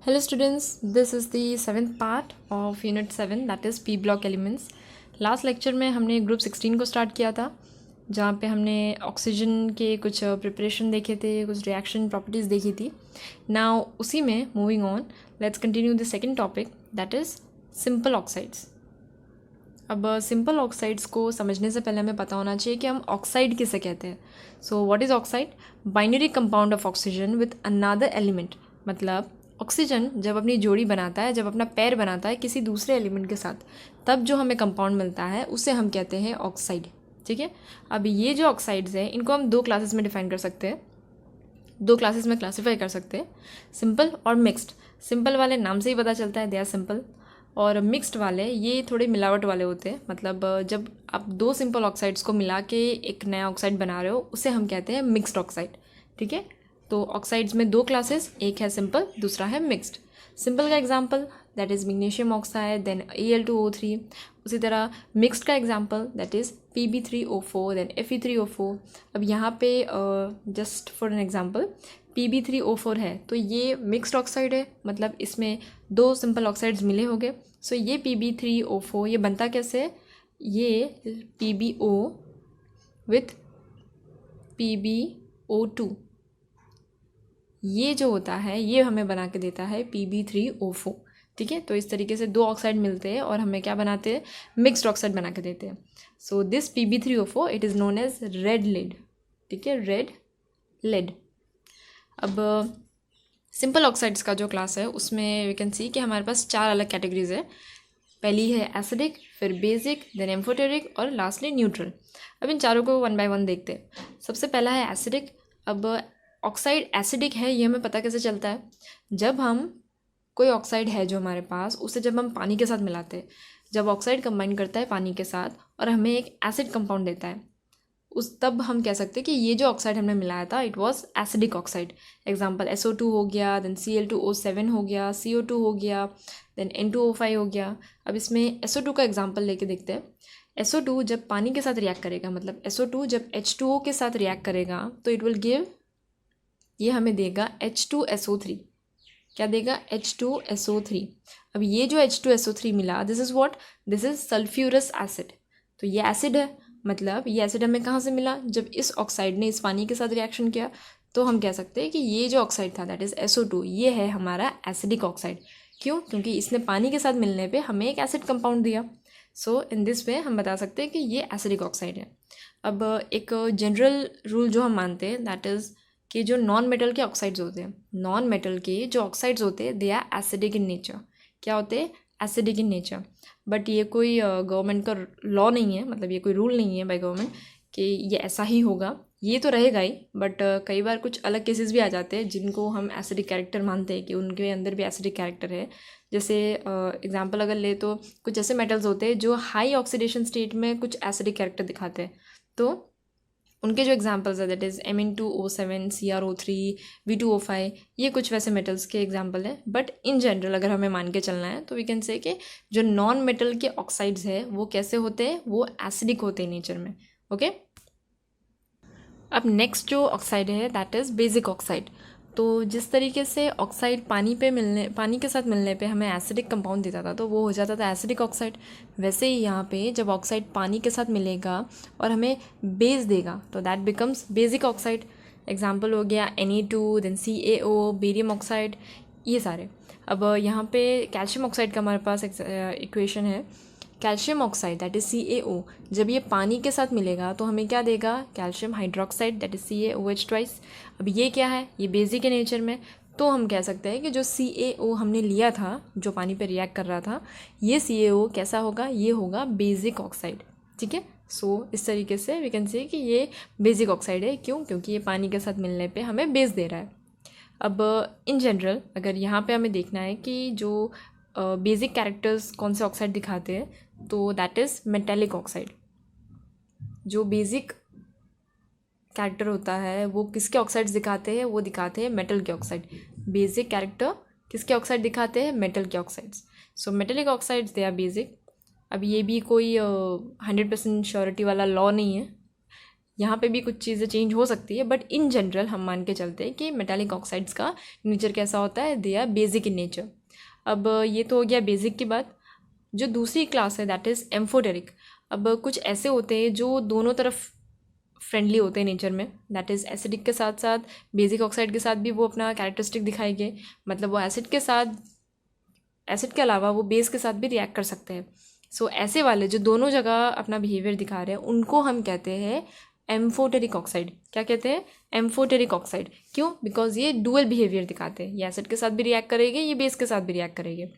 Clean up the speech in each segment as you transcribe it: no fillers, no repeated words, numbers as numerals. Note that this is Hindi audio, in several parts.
Hello students, this is the seventh part of Unit 7 that is P block elements. Last lecture में हमने ग्रुप 16 को स्टार्ट किया था जहाँ पे हमने ऑक्सीजन के कुछ प्रिपरेशन देखे थे, कुछ रिएक्शन प्रॉपर्टीज़ देखी थी. नाउ उसी में moving on, let's continue the second topic that is simple oxides. अब सिंपल ऑक्साइड्स को समझने से पहले हमें पता होना चाहिए कि हम ऑक्साइड किसे कहते हैं. So what is oxide? Binary compound of oxygen with another element. मतलब ऑक्सीजन जब अपनी जोड़ी बनाता है, जब अपना पैर बनाता है किसी दूसरे एलिमेंट के साथ, तब जो हमें कंपाउंड मिलता है उसे हम कहते हैं ऑक्साइड. ठीक है. अब ये जो ऑक्साइड्स हैं इनको हम दो क्लासेस में डिफाइन कर सकते हैं, दो क्लासेस में क्लासीफाई कर सकते हैं, सिंपल और मिक्स्ड. सिंपल वाले नाम से ही पता चलता है दे आर सिंपल, और मिक्स्ड वाले ये थोड़े मिलावट वाले होते हैं. मतलब जब आप दो सिंपल ऑक्साइड्स को मिला के एक नया ऑक्साइड बना रहे हो उसे हम कहते हैं मिक्स्ड ऑक्साइड. ठीक है. तो ऑक्साइड्स में दो क्लासेस, एक है सिंपल, दूसरा है मिक्स्ड. सिंपल का example that is magnesium oxide, then Al2O3. उसी तरह मिक्स्ड का example that is Pb3O4, then Fe3O4. अब यहाँ पे just for an example Pb3O4 है तो ये मिक्स्ड ऑक्साइड है, मतलब इसमें दो सिंपल ऑक्साइड्स मिले होंगे. सो ये Pb3O4 ये बनता कैसे है? ये PbO विथ PbO2 ये जो होता है ये हमें बना के देता है Pb3O4. ठीक है. तो इस तरीके से दो ऑक्साइड मिलते हैं और हमें क्या बनाते हैं? मिक्स्ड ऑक्साइड बना के देते हैं. So this Pb3O4 it is known as red lead. ठीक है, रेड लेड. अब सिंपल ऑक्साइड्स का जो क्लास है उसमें वी कैन सी कि हमारे पास चार अलग कैटेगरीज है. पहली है एसिडिक, फिर बेसिक, देन एम्फोटेरिक और लास्टली न्यूट्रल. अब इन चारों को वन बाय वन देखते हैं. सबसे पहला है एसिडिक. अब ऑक्साइड एसिडिक है ये हमें पता कैसे चलता है? जब हम कोई ऑक्साइड है जो हमारे पास, उसे जब हम पानी के साथ मिलाते हैं, जब ऑक्साइड कंबाइन करता है पानी के साथ और हमें एक एसिड कंपाउंड देता है, उस तब हम कह सकते हैं कि ये जो ऑक्साइड हमने मिलाया था it was acidic oxide. Example SO2 हो गया, देन Cl2O7 हो गया, CO2 हो गया, देन N2O5 हो गया. अब इसमें SO2 का एग्जांपल लेके देखते हैं. SO2 जब पानी के साथ रिएक्ट करेगा, मतलब SO2 जब H2O के साथ रिएक्ट करेगा तो इट विल गिव, ये हमें देगा H2SO3. क्या देगा? H2SO3. अब ये जो H2SO3 मिला, this is what? This is sulphurous acid. तो ये एसिड है. मतलब ये एसिड हमें कहाँ से मिला? जब इस ऑक्साइड ने इस पानी के साथ रिएक्शन किया. तो हम कह सकते हैं कि ये जो ऑक्साइड था दैट इज़ SO2 ये है हमारा एसिडिक ऑक्साइड. क्यों? क्योंकि इसने पानी के साथ मिलने पे हमें एक एसिड कंपाउंड दिया. सो इन दिस वे हम बता सकते हैं कि ये एसिडिक ऑक्साइड है. अब एक जनरल रूल जो हम मानते हैं दैट इज़ कि जो नॉन मेटल के ऑक्साइड्स होते हैं, नॉन मेटल के जो ऑक्साइड्स होते हैं they are acidic in nature. क्या होते हैं? Acidic in nature. बट ये कोई गवर्नमेंट का लॉ नहीं है, मतलब ये कोई रूल नहीं है बाय गवर्नमेंट कि ये ऐसा ही होगा. ये तो रहेगा ही, बट कई बार कुछ अलग केसेस भी आ जाते हैं जिनको हम एसिडिक कैरेक्टर मानते हैं कि उनके अंदर भी एसिडिक कैरेक्टर है. जैसे एग्जांपल अगर ले तो कुछ ऐसे मेटल्स होते हैं जो हाई ऑक्सीडेशन स्टेट में कुछ एसिडिक कैरेक्टर दिखाते हैं. तो उनके जो एग्जांपल्स है that is Mn2O7, CrO3, V2O5, ये कुछ वैसे मेटल्स के एग्जांपल हैं. बट इन जनरल अगर हमें मान के चलना है तो वी कैन से कि जो नॉन मेटल के ऑक्साइड्स है वो कैसे होते हैं? वो एसिडिक होते हैं नेचर में. ओके. अब नेक्स्ट जो ऑक्साइड है दैट इज़ बेसिक ऑक्साइड. तो जिस तरीके से ऑक्साइड पानी के साथ मिलने पे हमें एसिडिक कंपाउंड देता था तो वो हो जाता था एसिडिक ऑक्साइड, वैसे ही यहाँ पे जब ऑक्साइड पानी के साथ मिलेगा और हमें बेस देगा तो that becomes basic oxide. Example हो गया Na2, then CaO, barium oxide, ये सारे. अब यहाँ पे कैल्शियम ऑक्साइड का हमारे पास इक्वेशन है. Calcium oxide that is CaO जब ये पानी के साथ मिलेगा तो हमें क्या देगा? Calcium hydroxide that is CaOH twice. अब ये क्या है? ये बेसिक है नेचर में. तो हम कह सकते हैं कि जो CaO हमने लिया था जो पानी पे रिएक्ट कर रहा था, ये CaO कैसा होगा? ये होगा बेसिक ऑक्साइड. ठीक है. सो इस तरीके से वी कैन से कि ये बेसिक ऑक्साइड है. क्यों? क्योंकि ये पानी के साथ मिलने पे हमें बेस दे रहा है. अब इन जनरल अगर यहाँ पे हमें देखना है कि जो बेसिक कैरेक्टर्स कौन से ऑक्साइड दिखाते हैं तो दैट इज़ मेटेलिक ऑक्साइड. जो बेसिक कैरेक्टर होता है वो किसके ऑक्साइड्स दिखाते हैं? वो दिखाते हैं मेटल के ऑक्साइड. बेसिक कैरेक्टर किसके ऑक्साइड दिखाते हैं? मेटल के oxides. So metallic oxides they are basic. अब ये भी कोई 100% श्योरिटी वाला लॉ नहीं है, यहाँ पे भी कुछ चीज़ें चेंज हो सकती है, बट इन जनरल हम मान के चलते हैं कि मेटालिक ऑक्साइड्स का नेचर कैसा होता है, they are basic in nature. अब ये तो हो गया बेसिक की बात। जो दूसरी क्लास है दैट इज़ एम्फोटेरिक। अब कुछ ऐसे होते हैं जो दोनों तरफ फ्रेंडली होते हैं नेचर में, दैट इज़ एसिडिक के साथ साथ बेसिक ऑक्साइड के साथ भी वो अपना कैरेक्टरिस्टिक दिखाएंगे। मतलब वो एसिड के साथ, एसिड के अलावा वो बेस के साथ भी रिएक्ट कर सकते हैं। सो ऐसे वाले जो दोनों जगह अपना बिहेवियर दिखा रहे हैं उनको हम कहते हैं एम्फोटेरिक ऑक्साइड। क्या कहते हैं? Amphoteric oxide. क्यों? बिकॉज ये डुअल बिहेवियर दिखाते हैं, ये एसिड के साथ भी रिएक्ट करेंगे, ये बेस के साथ भी रिएक्ट करेंगे।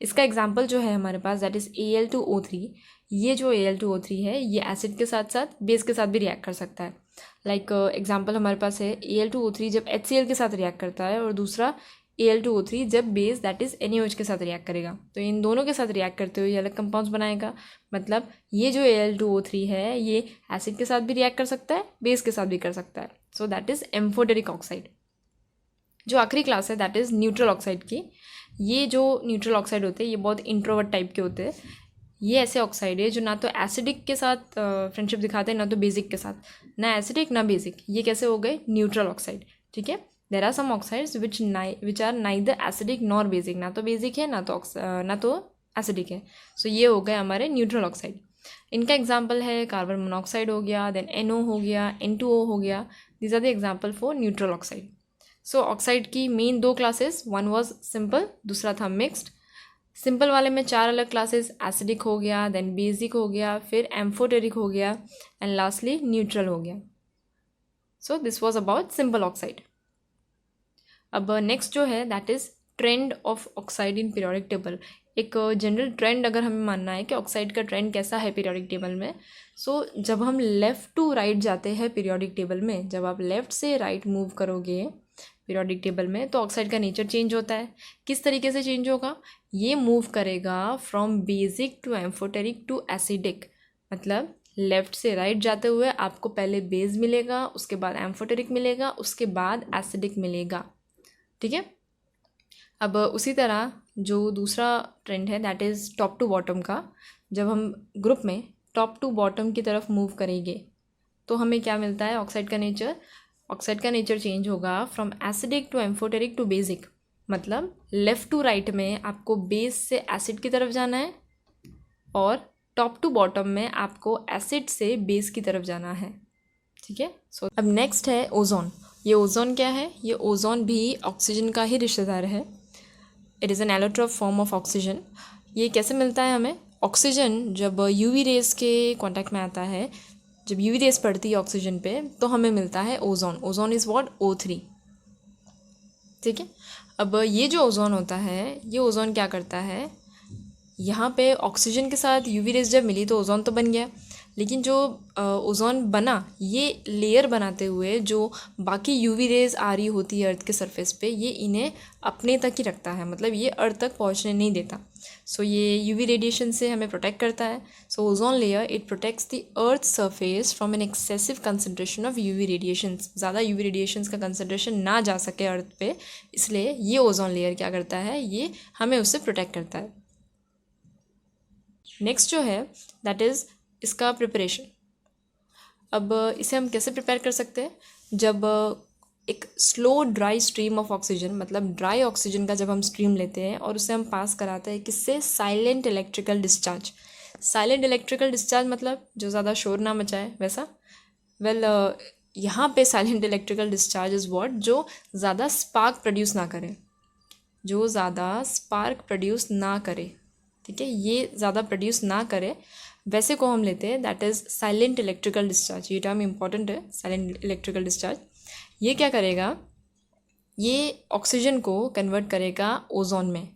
इसका एग्जाम्पल जो है हमारे पास दैट इज़ Al2O3। ये जो Al2O3 है ये एसिड के साथ साथ बेस के साथ भी रिएक्ट कर सकता है। लाइक एग्जाम्पल हमारे पास है Al2O3 जब HCl के साथ रिएक्ट करता है, और दूसरा Al2O3 जब बेस दैट इज़ NaOH के साथ रिएक्ट करेगा। तो इन दोनों के साथ रिएक्ट करते हुए ये अलग कंपाउंड्स बनाएगा। मतलब ये जो Al2O3 है ये एसिड के साथ भी रिएक्ट कर सकता है, बेस के साथ भी कर सकता है। So that is amphoteric oxide. जो आखिरी क्लास है दैट इज़ न्यूट्रल ऑक्साइड की। ये जो न्यूट्रल ऑक्साइड होते हैं ये बहुत इंट्रोवर्ट टाइप के होते हैं। ये ऐसे ऑक्साइड है जो ना तो एसिडिक के साथ फ्रेंडशिप दिखाते हैं, ना तो बेसिक के साथ, ना एसिडिक ना बेसिक। ये कैसे हो गए? Neutral oxide. ठीक है। There are some oxides which are neither acidic nor basic, ना तो बेसिक है ना तो एसिडिक है। सो ये हो गए हमारे न्यूट्रल ऑक्साइड। इनका एग्जाम्पल है कार्बन मोनोऑक्साइड हो गया, देन NO हो गया, N2O हो गया। These are the example for neutral oxide. So oxide की मेन दो क्लासेस, वन वॉज सिंपल, दूसरा था मिक्स्ड। सिंपल वाले में 4 अलग क्लासेस, एसिडिक हो गया, देन बेसिक हो गया, फिर एम्फोटेरिक हो गया, एंड लास्टली न्यूट्रल हो गया। So this was about simple oxide. अब नेक्स्ट जो है that is trend of oxide in periodic table. एक जनरल ट्रेंड अगर हमें मानना है कि ऑक्साइड का ट्रेंड कैसा है पीरियोडिक टेबल में, सो जब हम लेफ़्ट टू राइट जाते हैं पीरियोडिक टेबल में, जब आप लेफ़्ट से राइट मूव करोगे पीरियोडिक टेबल में, तो ऑक्साइड का नेचर चेंज होता है। किस तरीके से चेंज होगा? ये मूव करेगा from basic to amphoteric to acidic. मतलब लेफ़्ट से राइट जाते हुए आपको पहले बेस मिलेगा, उसके बाद एम्फोटेरिक मिलेगा, उसके बाद एसिडिक मिलेगा। ठीक है। अब उसी तरह जो दूसरा ट्रेंड है that is top to bottom का। जब हम ग्रुप में टॉप टू बॉटम की तरफ मूव करेंगे तो हमें क्या मिलता है? ऑक्साइड का नेचर। ऑक्साइड का नेचर चेंज होगा from acidic to amphoteric to basic. मतलब लेफ़्ट टू राइट में आपको बेस से एसिड की तरफ जाना है, और टॉप टू बॉटम में आपको एसिड से बेस की तरफ जाना है। ठीक है। सो अब नेक्स्ट है ओजोन। ये ओजोन क्या है? ये ओजोन भी ऑक्सीजन का ही रिश्तेदार है। It is an allotrope form of oxygen. ये कैसे मिलता है हमें? ऑक्सीजन जब यूवी रेज के कांटेक्ट में आता है, जब यूवी रेज पड़ती है ऑक्सीजन पे, तो हमें मिलता है ozone. Ozone is what? O3। ठीक है। अब ये जो ओजोन होता है, ये ओजोन क्या करता है? यहाँ पे ऑक्सीजन के साथ यूवी रेज जब मिली तो ओजोन तो बन गया, लेकिन जो ओजोन बना ये लेयर बनाते हुए जो बाकी यूवी रेज आ रही होती है अर्थ के सरफेस पे, ये इन्हें अपने तक ही रखता है। मतलब ये अर्थ तक पहुँचने नहीं देता। सो ये यूवी रेडिएशन से हमें प्रोटेक्ट करता है। सो ozone layer it protects the earth surface from an excessive concentration of UV radiations. ज़्यादा यूवी रेडिएशंस का कंसनट्रेशन ना जा सके अर्थ पे, इसलिए ये ओजोन लेयर क्या करता है? ये हमें उससे प्रोटेक्ट करता है। नेक्स्ट जो है दैट इज़ इसका प्रिपरेशन। अब इसे हम कैसे प्रिपेयर कर सकते हैं? जब एक slow dry stream of oxygen, मतलब ड्राई ऑक्सीजन का जब हम स्ट्रीम लेते हैं और उसे हम पास कराते हैं किससे? Silent electrical discharge. Silent electrical discharge मतलब जो ज़्यादा शोर ना मचाए वैसा। वेल यहाँ पे silent electrical discharge is what? जो ज़्यादा स्पार्क प्रोड्यूस ना करे, जो ज़्यादा स्पार्क प्रोड्यूस ना करे। ठीक है। ये ज़्यादा प्रोड्यूस ना करे वैसे को हम लेते हैं that is silent electrical discharge. ये टर्म इंपॉर्टेंट है, साइलेंट इलेक्ट्रिकल डिस्चार्ज। ये क्या करेगा? ये ऑक्सीजन को कन्वर्ट करेगा ओजोन में।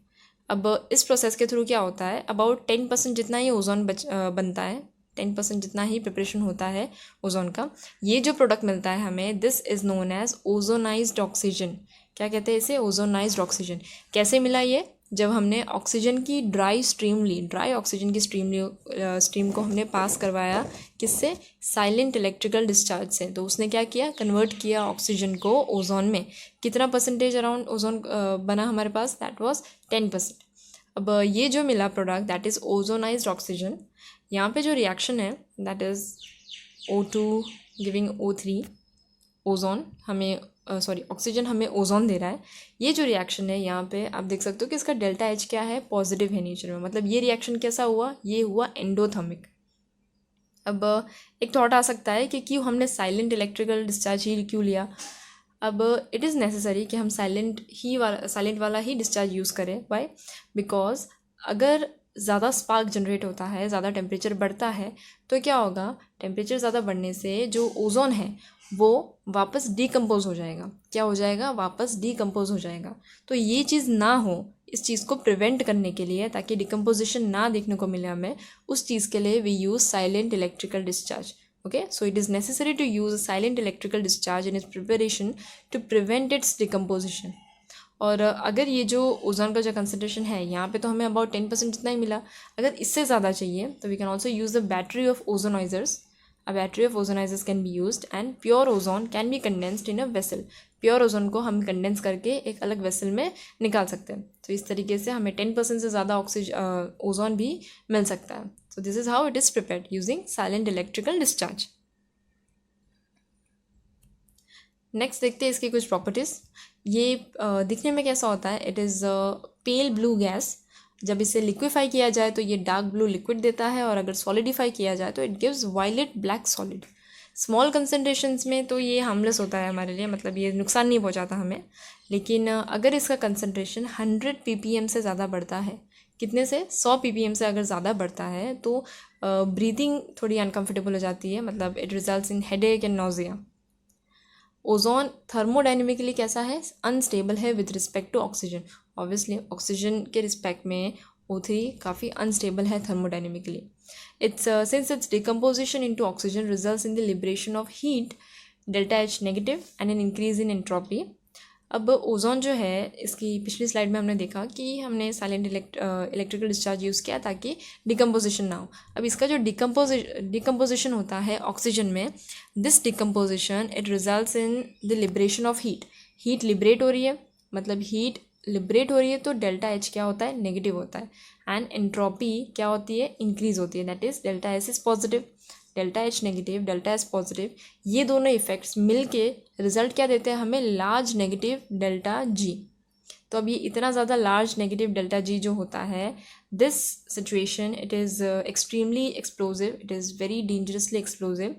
अब इस प्रोसेस के थ्रू क्या होता है? अबाउट 10% जितना ही ओजोन बनता है, 10% जितना ही प्रिपरेशन होता है ओजोन का। ये जो प्रोडक्ट मिलता है हमें, this is known as ozonized oxygen. क्या कहते हैं इसे? Ozonized oxygen. कैसे मिला ये? जब हमने ऑक्सीजन की ड्राई स्ट्रीम ली, ड्राई ऑक्सीजन की स्ट्रीम को हमने पास करवाया किससे? साइलेंट इलेक्ट्रिकल डिस्चार्ज से। तो उसने क्या किया? कन्वर्ट किया ऑक्सीजन को ओजोन में। कितना परसेंटेज अराउंड ओजोन बना हमारे पास? That was 10%। अब ये जो मिला product that is ozonised oxygen, यहाँ पे जो रिएक्शन है that is O2 giving O3 ozone हमें ऑक्सीजन हमें ओजोन दे रहा है। ये जो रिएक्शन है यहाँ पे आप देख सकते हो कि इसका डेल्टा एच क्या है, पॉजिटिव है नेचर में। मतलब ये रिएक्शन कैसा हुआ, ये हुआ एंडोथर्मिक। अब एक थॉट आ सकता है कि क्यों हमने साइलेंट इलेक्ट्रिकल डिस्चार्ज ही क्यों लिया। अब इट इज़ नेसेसरी कि हम साइलेंट वाला ही डिस्चार्ज यूज़ करें। वाई? बिकॉज अगर ज़्यादा स्पार्क जनरेट होता है, ज़्यादा टेम्परेचर बढ़ता है, तो क्या होगा, टेम्परेचर ज़्यादा बढ़ने से जो ओजोन है वो वापस डीकम्पोज हो जाएगा। क्या हो जाएगा, वापस डीकम्पोज हो जाएगा। तो ये चीज़ ना हो, इस चीज़ को प्रिवेंट करने के लिए, ताकि डिकम्पोजिशन ना देखने को मिले हमें, उस चीज़ के लिए we use silent electrical discharge. Okay, so it is necessary to use a silent electrical discharge in its preparation to prevent its decomposition. और अगर ये जो ओजोन का जो कंसनट्रेशन है यहाँ पे तो हमें अबाउट 10% जितना ही मिला। अगर इससे ज़्यादा चाहिए तो we can also use the battery of ozonisers. A battery of ozonisers can be used and pure ozone can be condensed in a vessel. Pure ozone को हम कंडेंस करके एक अलग वेसल में निकाल सकते हैं। तो इस तरीके से हमें 10% से ज़्यादा ओजोन भी मिल सकता है। So this is how it is prepared using silent electrical discharge. Next देखते हैं इसकी कुछ प्रॉपर्टीज़। ये दिखने में कैसा होता है, it is pale blue gas. जब इसे लिक्विफाई किया जाए तो ये डार्क ब्लू लिक्विड देता है, और अगर सॉलिडिफाई किया जाए तो it gives violet black solid. Small concentrations में तो ये हार्मलेस होता है हमारे लिए, मतलब ये नुकसान नहीं पहुंचाता हमें। लेकिन अगर इसका कंसनट्रेशन 100 ppm से ज़्यादा बढ़ता है, कितने से, 100 ppm से अगर ज़्यादा बढ़ता है, तो ब्रीदिंग थोड़ी अनकम्फर्टेबल हो जाती है। मतलब it results in headache and nausea. Ozone thermodynamically कैसा है, अनस्टेबल है with respect to oxygen. Obviously oxygen के रिस्पेक्ट में O3 काफ़ी अनस्टेबल है thermodynamically. It's since it's decomposition into oxygen results in the liberation of heat, delta H negative and an increase in entropy. अब ओजोन जो है, इसकी पिछली स्लाइड में हमने देखा कि हमने साइलेंट इलेक्ट्रिकल डिस्चार्ज यूज़ किया ताकि डिकम्पोजिशन ना हो। अब इसका जो डिकम्पोजिशन होता है ऑक्सीजन में, this decomposition it results in the liberation of heat. Heat liberate हो रही है, मतलब हीट लिबरेट हो रही है, तो डेल्टा एच क्या होता है, नेगेटिव होता है। एंड एंट्रोपी क्या होती है, इंक्रीज होती है। That is delta S is positive, delta H negative, delta S positive. ये दोनों इफेक्ट्स मिल के रिजल्ट क्या देते हैं हमें, लार्ज नेगेटिव डेल्टा जी। तो अब ये इतना ज़्यादा लार्ज नेगेटिव डेल्टा जी जो होता है, this situation it is extremely explosive, it is very dangerously explosive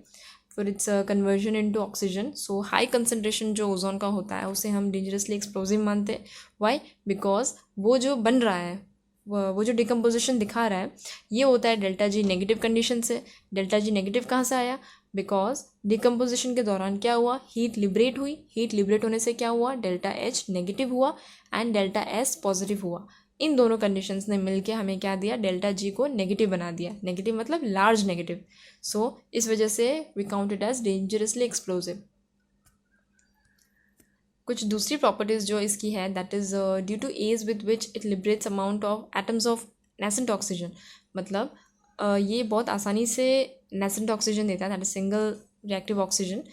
for its conversion into oxygen. So high concentration जो ओजोन का होता है उसे हम डेंजरसली एक्सप्लोजिव मानते हैं। वाई? बिकॉज वो जो बन रहा है, वो जो डिकम्पोजिशन दिखा रहा है, ये होता है डेल्टा जी नेगेटिव कंडीशन से। डेल्टा जी नेगेटिव कहाँ से आया, बिकॉज डिकम्पोजिशन के दौरान क्या हुआ, हीट लिबरेट हुई। हीट लिबरेट होने से क्या हुआ, डेल्टा एच नेगेटिव हुआ एंड डेल्टा एस पॉजिटिव हुआ। इन दोनों कंडीशंस ने मिलके हमें क्या दिया, डेल्टा जी को नेगेटिव बना दिया। नेगेटिव मतलब लार्ज नेगेटिव। सो इस वजह से we count it as dangerously explosive. कुछ दूसरी प्रॉपर्टीज़ जो इसकी है, that is due to ease with which it liberates amount of atoms of nascent oxygen. मतलब ये बहुत आसानी से नेसेंट ऑक्सीजन देता है, that is single reactive oxygen.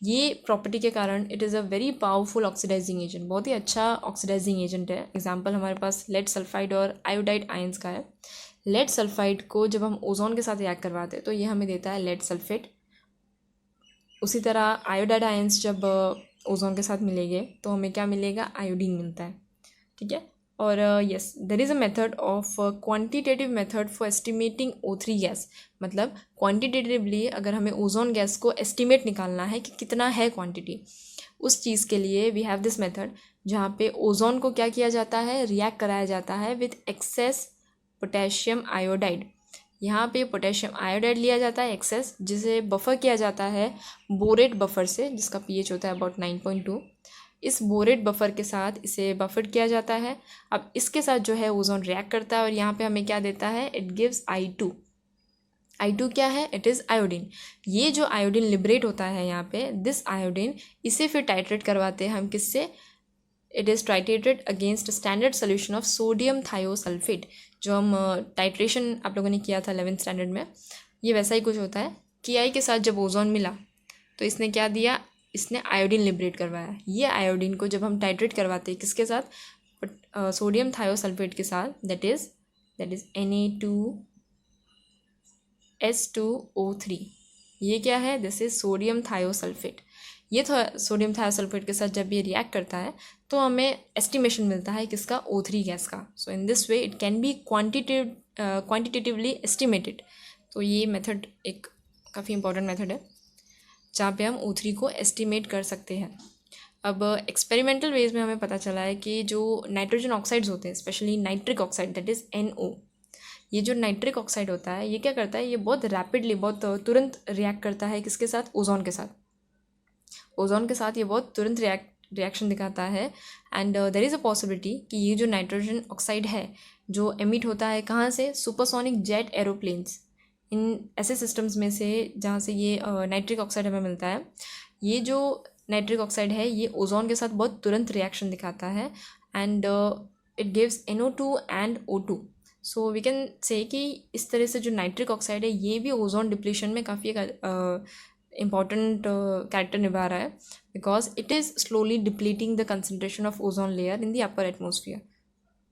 ये प्रॉपर्टी के कारण it is a very powerful oxidizing agent, बहुत ही अच्छा ऑक्सीडाइजिंग एजेंट है। एग्जाम्पल हमारे पास लेड सल्फाइड और आयोडाइड आयंस का है। लेड सल्फाइड को जब हम ओजोन के साथ रिएक्ट करवाते हैं तो ये हमें देता है लेड सल्फेट। उसी तरह आयोडाइड आयंस जब ओजोन के साथ मिलेंगे तो हमें क्या मिलेगा, आयोडीन मिलता है। ठीक है। और yes, there is a method of quantitative method for estimating O3 gas. मतलब क्वांटिटेटिवली अगर हमें ओजोन गैस को एस्टिमेट निकालना है कि कितना है क्वांटिटी, उस चीज़ के लिए वी हैव दिस मेथड, जहाँ पे ओजोन को क्या किया जाता है, रिएक्ट कराया जाता है विथ एक्सेस पोटेशियम आयोडाइड। यहाँ पे पोटेशियम आयोडाइड लिया जाता है एक्सेस, जिसे बफर किया जाता है बोरेट बफर से, जिसका pH होता है अबाउट 9.2। इस बोरेट बफर के साथ इसे बफर किया जाता है। अब इसके साथ जो है ओजोन रिएक्ट करता है और यहाँ पे हमें क्या देता है, इट गिव्स I2। I2 क्या है, इट इज़ आयोडीन। ये जो आयोडीन लिबरेट होता है यहाँ पे, दिस आयोडीन, इसे फिर टाइट्रेट करवाते हैं हम किससे, it is titrated against standard solution of sodium thiosulphate. जो हम टाइट्रेशन आप लोगों ने किया था 11th स्टैंडर्ड में, ये वैसा ही कुछ होता है। KI के साथ जब ओजोन मिला तो इसने क्या दिया, इसने आयोडीन लिबरेट करवाया। ये आयोडीन को जब हम टाइट्रेट करवाते हैं किसके साथ, सोडियम थायोसल्फेट के साथ, दैट इज़ Na2S2O3। ये क्या है, दिस इज सोडियम थायोसल्फेट। ये सोडियम थायोसल्फेट के साथ जब ये रिएक्ट करता है तो हमें एस्टिमेशन मिलता है किसका, O3 गैस का। So in this way it can be quantitatively estimated. तो ये मेथड एक काफ़ी इंपॉर्टेंट मेथड है जहाँ पे हम O3 को एस्टिमेट कर सकते हैं। अब एक्सपेरिमेंटल वेज में हमें पता चला है कि जो नाइट्रोजन ऑक्साइड्स होते हैं, specially nitric oxide that is NO, ये जो नाइट्रिक ऑक्साइड होता है ये क्या करता है, ये बहुत रैपिडली, बहुत तुरंत रिएक्ट करता है किसके साथ, ओजोन के साथ। ओजोन के साथ ये बहुत तुरंत रिएक्शन दिखाता है। And there is a possibility कि ये जो नाइट्रोजन ऑक्साइड है जो एमिट होता है कहाँ से, सुपरसोनिक जेट एरोप्लेन्स, इन ऐसे सिस्टम्स में से जहाँ से ये नाइट्रिक ऑक्साइड हमें मिलता है। ये जो नाइट्रिक ऑक्साइड है ये ओजोन के साथ बहुत तुरंत रिएक्शन दिखाता है and it gives NO2 and O2। So we can say कि इस तरह से जो नाइट्रिक ऑक्साइड है ये भी ओजोन डिप्लीशन में काफ़ी एक इम्पॉर्टेंट कैरेक्टर निभा रहा है, because it is slowly depleting the concentration of ozone layer in the upper atmosphere.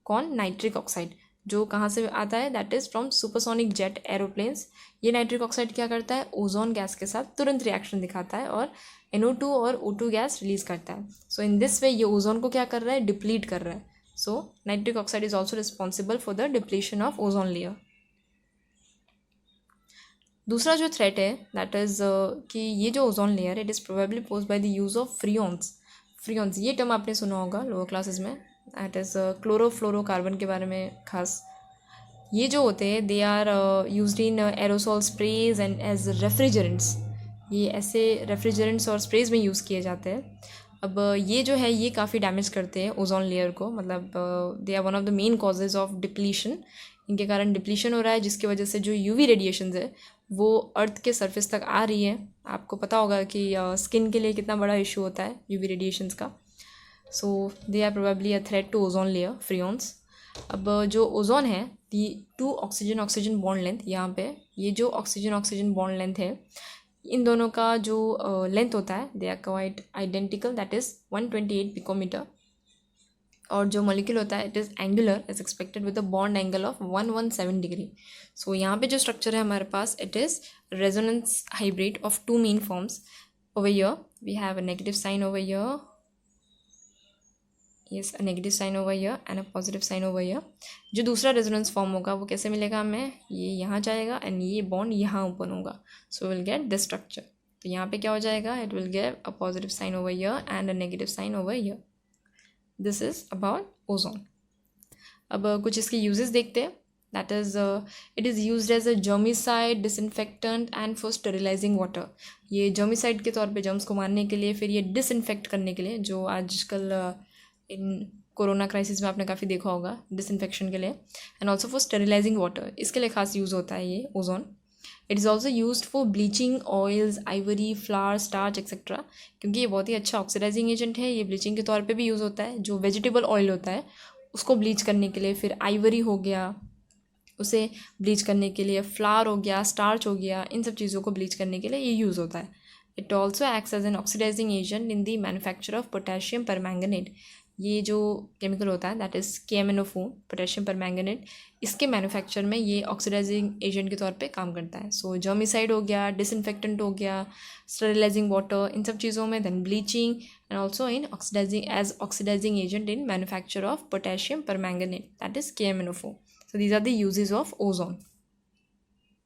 कौन, नाइट्रिक ऑक्साइड, जो कहाँ से आता है, that is from supersonic jet aeroplanes. ये नाइट्रिक ऑक्साइड क्या करता है, ओजोन गैस के साथ तुरंत रिएक्शन दिखाता है और NO2 और O2 गैस रिलीज करता है। सो इन दिस वे ये ओजोन को क्या कर रहा है, डिप्लीट कर रहा है। So nitric oxide is also responsible for the depletion of ozone layer. दूसरा जो थ्रेट है दैट इज़ कि ये जो ozone layer it is probably posed by the use of freons. Freons ये टर्म आपने सुना होगा लोअर क्लासेस में, दैट इज़ क्लोरोफ्लोरोकार्बन के बारे में खास। ये जो होते हैं they are used in aerosol sprays and as refrigerants. ये ऐसे रेफ्रिजरेंट्स और स्प्रेज में यूज़ किए जाते हैं। अब ये जो है ये काफ़ी डैमेज करते हैं ओजोन लेयर को, मतलब they are one of the main causes of depletion. इनके कारण डिप्लीशन हो रहा है जिसकी वजह से जो UV रेडिएशंस है वो अर्थ के सरफेस तक आ रही है। आपको पता होगा कि स्किन के लिए कितना बड़ा इशू होता है UV रेडिएशंस का। So they are probably a threat to ozone layer, freons. अब जो ओजोन है दी 2 ऑक्सीजन बॉन्ड लेंथ, यहाँ पे ये जो ऑक्सीजन बॉन्ड लेंथ है इन दोनों का जो लेंथ होता है they are quite identical, that is 128 picometer. और जो मॉलिक्यूल होता है it is angular as expected with a bond angle of 117 degree. So यहाँ पे जो स्ट्रक्चर है हमारे पास it is resonance hybrid of 2 main forms. Over here we have a negative sign over here, yes a negative sign over here and a positive sign over here. जो दूसरा रेजोनेंस फॉर्म होगा वो कैसे मिलेगा हमें, ये यहाँ जाएगा एंड ये बॉन्ड यहाँ ओपन होगा। So will get this structure. तो यहाँ पे क्या हो जाएगा, it will give a positive sign over here and a negative sign over here. This is about ozone. अब कुछ इसके यूजेस देखते हैं। That is it is used as a germicide, disinfectant and for sterilising water. ये जर्मिसाइड के तौर पे जर्म्स को मारने के लिए, फिर ये डिसइंफेक्ट करने के लिए, जो आजकल इन कोरोना क्राइसिस में आपने काफ़ी देखा होगा, डिसइंफेक्शन के लिए। And also for sterilising water, इसके लिए खास यूज़ होता है ये ozone. It is also used for bleaching oils, Ivory, flower, starch etcetera, क्योंकि ये बहुत ही अच्छा ऑक्सीडाइजिंग एजेंट है। ये ब्लीचिंग के तौर पे भी यूज़ होता है। जो वेजिटेबल ऑयल होता है उसको ब्लीच करने के लिए, फिर आइवरी हो गया उसे ब्लीच करने के लिए, फ्लावर हो गया, स्टार्च हो गया, इन सब चीज़ों को ब्लीच करने के लिए ये यूज़ होता है। It also acts as an oxidizing agent in the manufacture of potassium permanganate. ये जो केमिकल होता है that is KMNO4, potassium permanganate, इसके मैन्युफैक्चर में ये ऑक्सीडाइजिंग एजेंट के तौर पे काम करता है। सो जर्मिसाइड हो गया, डिसइंफेक्टेंट हो गया, स्टेरिलाइजिंग वाटर, इन सब चीज़ों में, then bleaching and also in oxidizing agent in manufacture of potassium permanganate that is KMNO4. So these are the uses of ozone.